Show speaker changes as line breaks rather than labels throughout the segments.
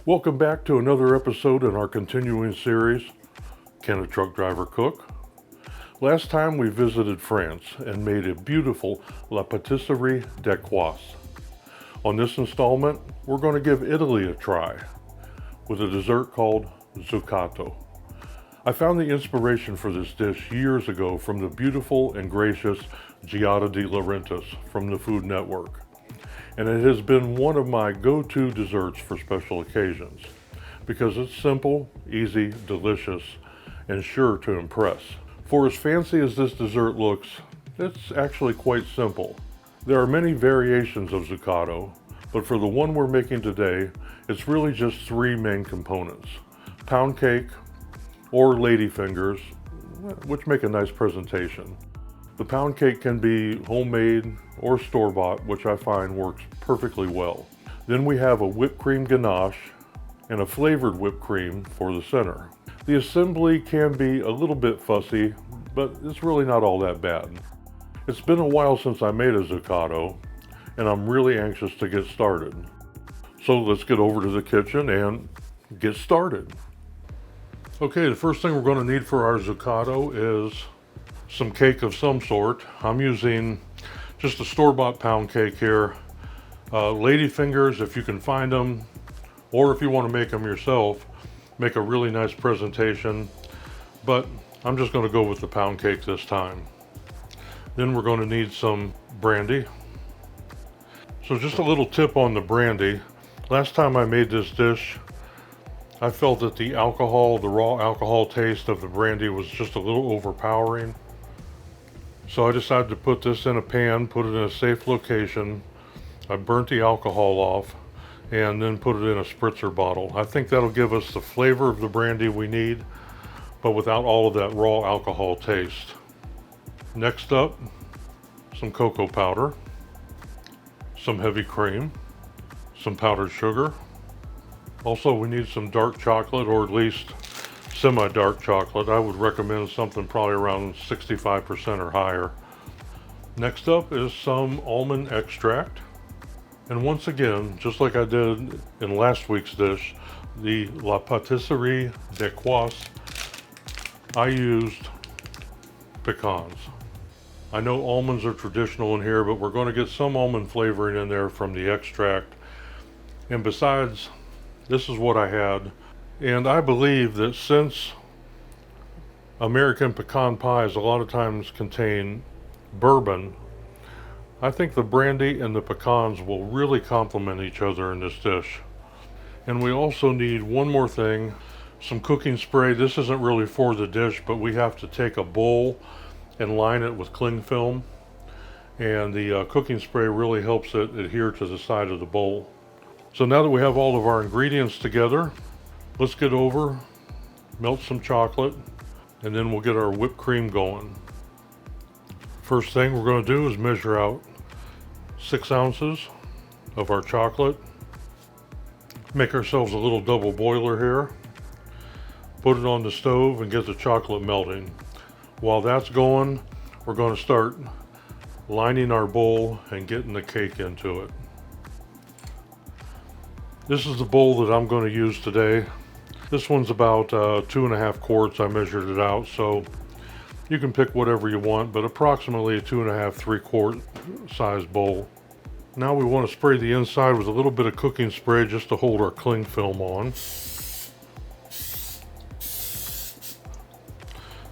Welcome back to another episode in our continuing series, Can a Truck Driver Cook? Last time we visited France and made a beautiful La Pâtisserie d'Écosse. On this installment, we're going to give Italy a try with a dessert called Zuccotto. I found the inspiration for this dish years ago from the beautiful and gracious Giada de Laurentiis from the Food Network. And it has been one of my go-to desserts for special occasions because it's simple, easy, delicious, and sure to impress. For as fancy as this dessert looks, it's actually quite simple. There are many variations of Zuccotto, but for the one we're making today, it's really just three main components: pound cake or ladyfingers, which make a nice presentation. The pound cake can be homemade or store-bought, which I find works perfectly well. Then we have a whipped cream ganache and a flavored whipped cream for the center. The assembly can be a little bit fussy, but it's really not all that bad. It's been a while since I made a Zuccotto, and I'm really anxious to get started. So let's get over to the kitchen and get started. Okay, the first thing we're going to need for our Zuccotto is some cake of some sort. I'm using just a store-bought pound cake here. Ladyfingers, if you can find them, or if you want to make them yourself, make a really nice presentation. But I'm just going to go with the pound cake this time. Then we're going to need some brandy. So just a little tip on the brandy. Last time I made this dish, I felt that the alcohol, the raw alcohol taste of the brandy was just a little overpowering. So I decided to put this in a pan, put it in a safe location. I burnt the alcohol off and then put it in a spritzer bottle. I think that'll give us the flavor of the brandy we need, but without all of that raw alcohol taste. Next up, some cocoa powder, some heavy cream, some powdered sugar. Also, we need some dark chocolate, or at least semi-dark chocolate. I would recommend something probably around 65% or higher. Next up is some almond extract. And once again, just like I did in last week's dish, the La Pâtisserie d'Écosse, I used pecans. I know almonds are traditional in here, but we're going to get some almond flavoring in there from the extract. And besides, this is what I had. And I believe that since American pecan pies a lot of times contain bourbon, I think the brandy and the pecans will really complement each other in this dish. And we also need one more thing, some cooking spray. This isn't really for the dish, but we have to take a bowl and line it with cling film. And the cooking spray really helps it adhere to the side of the bowl. So now that we have all of our ingredients together, let's get over, melt some chocolate, and then we'll get our whipped cream going. First thing we're going to do is measure out 6 ounces of our chocolate. Make ourselves a little double boiler here. Put it on the stove and get the chocolate melting. While that's going, we're going to start lining our bowl and getting the cake into it. This is the bowl that I'm going to use today. This one's about 2.5 quarts. I measured it out, so you can pick whatever you want, but approximately a 2.5, 3-quart size bowl. Now we want to spray the inside with a little bit of cooking spray just to hold our cling film on.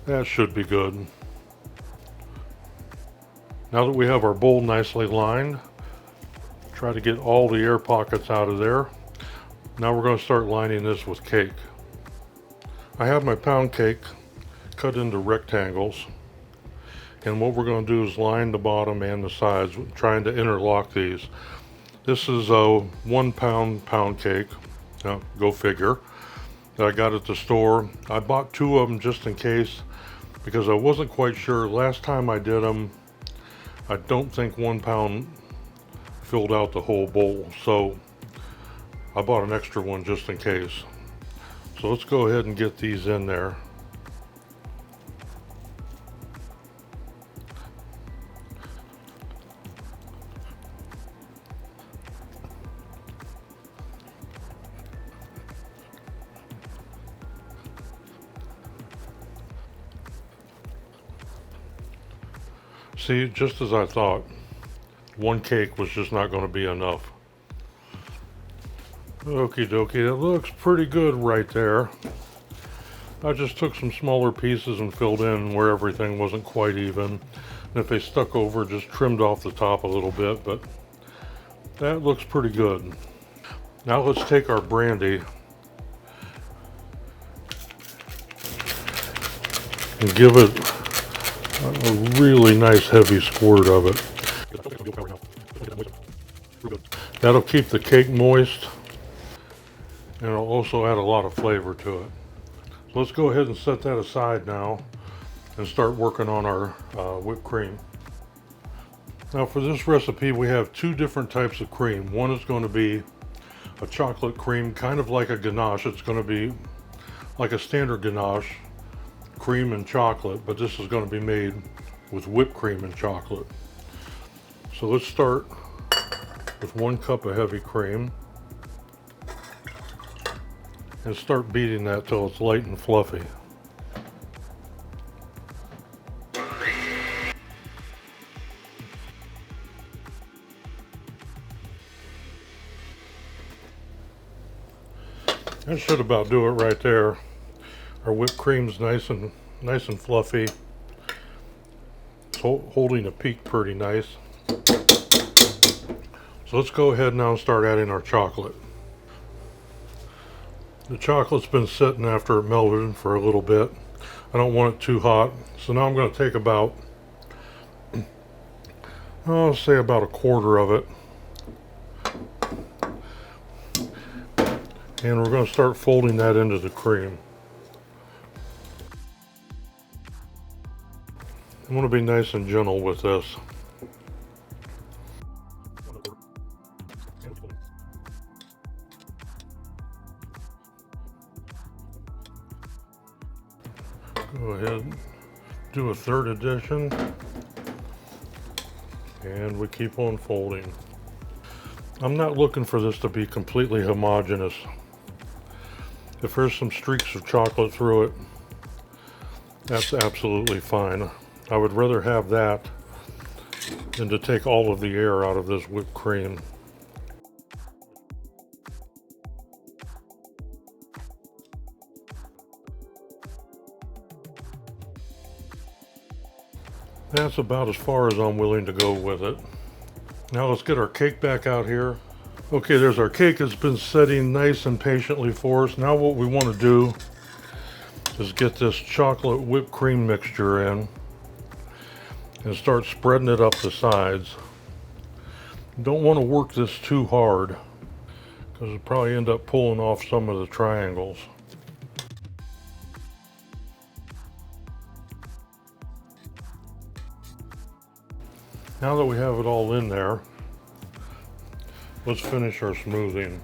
That should be good. Now that we have our bowl nicely lined, try to get all the air pockets out of there. Now we're going to start lining this with cake. I have my pound cake cut into rectangles, and what we're going to do is line the bottom and the sides, trying to interlock these. This is a 1 pound pound cake, now, go figure, that I got at the store. I bought 2 of them just in case, because I wasn't quite sure. Last time I did them, I don't think 1 pound filled out the whole bowl, so I bought an extra one just in case. So let's go ahead and get these in there. See, just as I thought, one cake was just not going to be enough. Okie dokie, it looks pretty good right there. I just took some smaller pieces and filled in where everything wasn't quite even. And if they stuck over, just trimmed off the top a little bit, but that looks pretty good. Now let's take our brandy and give it a really nice heavy squirt of it. That'll keep the cake moist, and it'll also add a lot of flavor to it. So let's go ahead and set that aside now and start working on our whipped cream. Now for this recipe we have two different types of cream. One is going to be a chocolate cream, kind of like a ganache. It's going to be like a standard ganache, cream and chocolate, but this is going to be made with whipped cream and chocolate. So let's start with 1 cup of heavy cream and start beating that till it's light and fluffy. That should about do it right there. Our whipped cream's nice and fluffy. It's holding a peak pretty nice. So let's go ahead now and start adding our chocolate. The chocolate's been sitting after it melted for a little bit. I don't want it too hot. So now I'm going to take about, I'll say about a quarter of it. And we're going to start folding that into the cream. I want to be nice and gentle with this. Go ahead, do a 3rd addition, and we keep on folding. I'm not looking for this to be completely homogeneous. If there's some streaks of chocolate through it, that's absolutely fine. I would rather have that than to take all of the air out of this whipped cream. That's about as far as I'm willing to go with it. Now let's get our cake back out here. Okay, there's our cake. It's been setting nice and patiently for us. Now what we want to do is get this chocolate whipped cream mixture in and start spreading it up the sides. Don't want to work this too hard because it'll probably end up pulling off some of the triangles. Now that we have it all in there, let's finish our smoothing.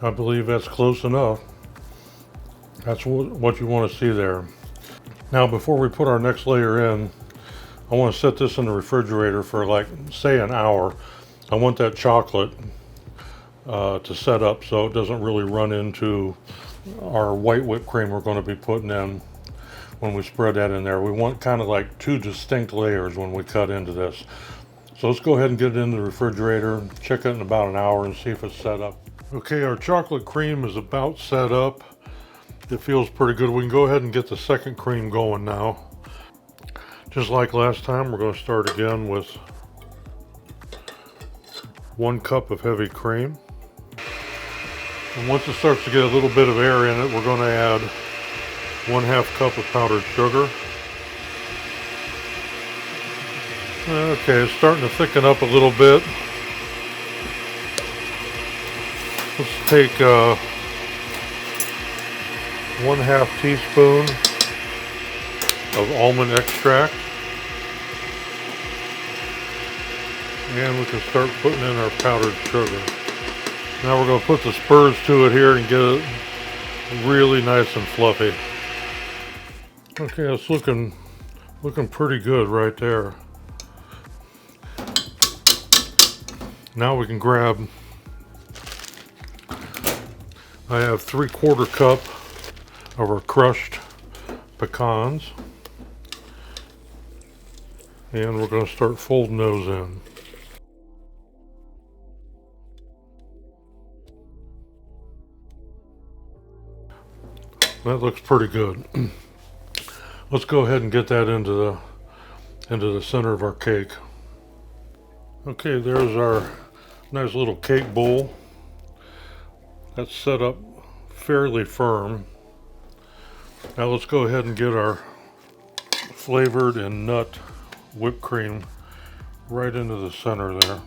I believe that's close enough. That's what you want to see there. Now before we put our next layer in, I want to set this in the refrigerator for like, say, an hour. I want that chocolate to set up so it doesn't really run into our white whipped cream we're going to be putting in when we spread that in there. We want kind of like 2 distinct layers when we cut into this. So let's go ahead and get it in the refrigerator, check it in about an hour and see if it's set up. Okay, our chocolate cream is about set up. It feels pretty good. We can go ahead and get the second cream going now. Just like last time, we're going to start again with 1 cup of heavy cream. And once it starts to get a little bit of air in it, we're going to add 1/2 cup of powdered sugar. Okay, it's starting to thicken up a little bit. Let's take 1/2 teaspoon of almond extract. And we can start putting in our powdered sugar. Now we're going to put the spurs to it here and get it really nice and fluffy. Okay, it's looking Looking pretty good right there. Now we can grab, I have 3/4 cup of our crushed pecans. And we're going to start folding those in. That looks pretty good. Let's go ahead and get that into the center of our cake. Okay, there's our nice little cake bowl. That's set up fairly firm. Now let's go ahead and get our flavored and nut whipped cream right into the center there.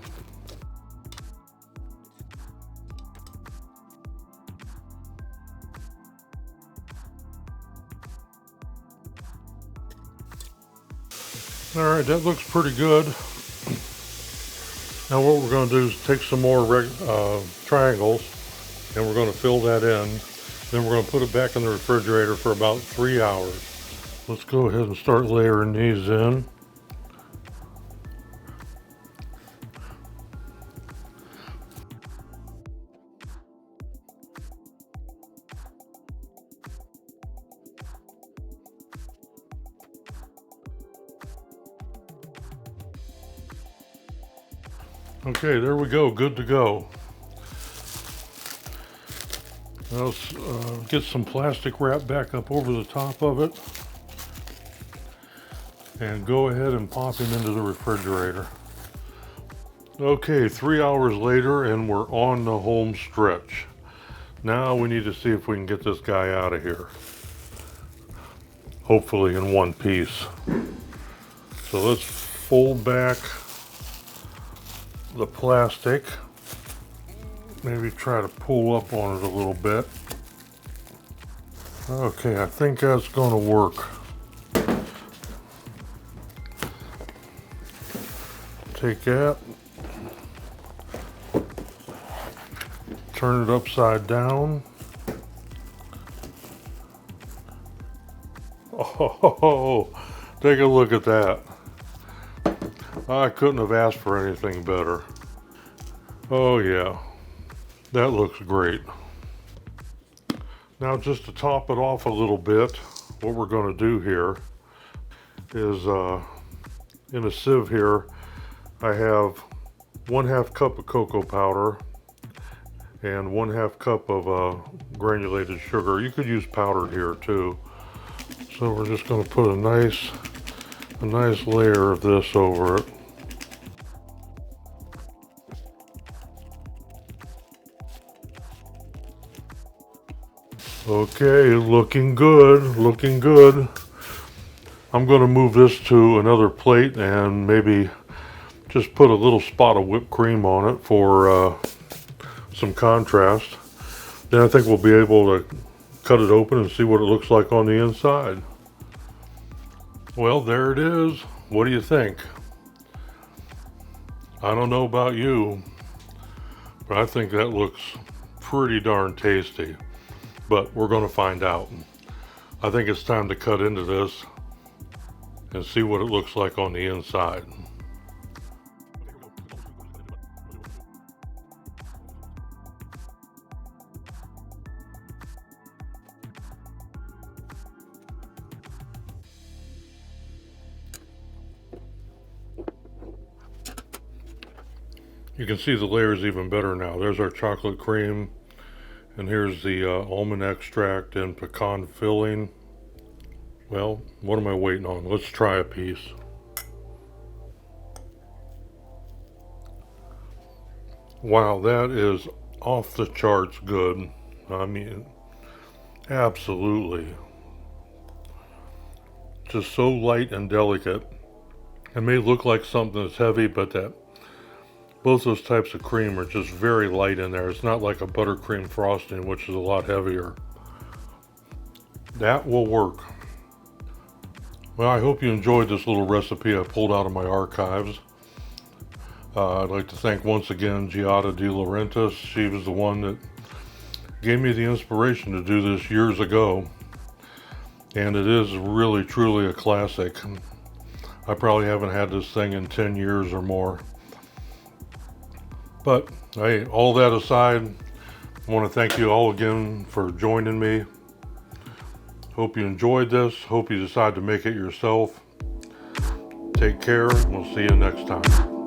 Alright, that looks pretty good. Now what we're going to do is take some more triangles and we're going to fill that in. Then we're going to put it back in the refrigerator for about 3 hours. Let's go ahead and start layering these in. Okay, there we go, good to go. Now let's get some plastic wrap back up over the top of it and go ahead and pop him into the refrigerator. Okay, 3 hours later and we're on the home stretch. Now we need to see if we can get this guy out of here. Hopefully in one piece. So let's fold back the plastic. Maybe try to pull up on it a little bit. Okay, I think that's going to work. Take that, turn it upside down. Oh, take a look at that. I couldn't have asked for anything better. Oh yeah, that looks great. Now just to top it off a little bit, what we're going to do here is in a sieve here, I have 1/2 cup of cocoa powder and 1/2 cup of granulated sugar. You could use powdered here too. So we're just going to put a nice layer of this over it. Okay, looking good, looking good. I'm going to move this to another plate and maybe just put a little spot of whipped cream on it for some contrast. Then I think we'll be able to cut it open and see what it looks like on the inside. Well, there it is. What do you think? I don't know about you, but I think that looks pretty darn tasty. But we're going to find out. I think it's time to cut into this and see what it looks like on the inside. You can see the layers even better now. There's our chocolate cream, and here's the almond extract and pecan filling. Well, what am I waiting on? Let's try a piece. Wow, that is off the charts good. I mean, absolutely. Just so light and delicate. It may look like something that's heavy, but both those types of cream are just very light in there. It's not like a buttercream frosting, which is a lot heavier. That will work. Well, I hope you enjoyed this little recipe I pulled out of my archives. I'd like to thank once again Giada De Laurentiis. She was the one that gave me the inspiration to do this years ago. And it is really, truly a classic. I probably haven't had this thing in 10 years or more. But hey, all that aside, I want to thank you all again for joining me. Hope you enjoyed this. Hope you decide to make it yourself. Take care. We'll see you next time.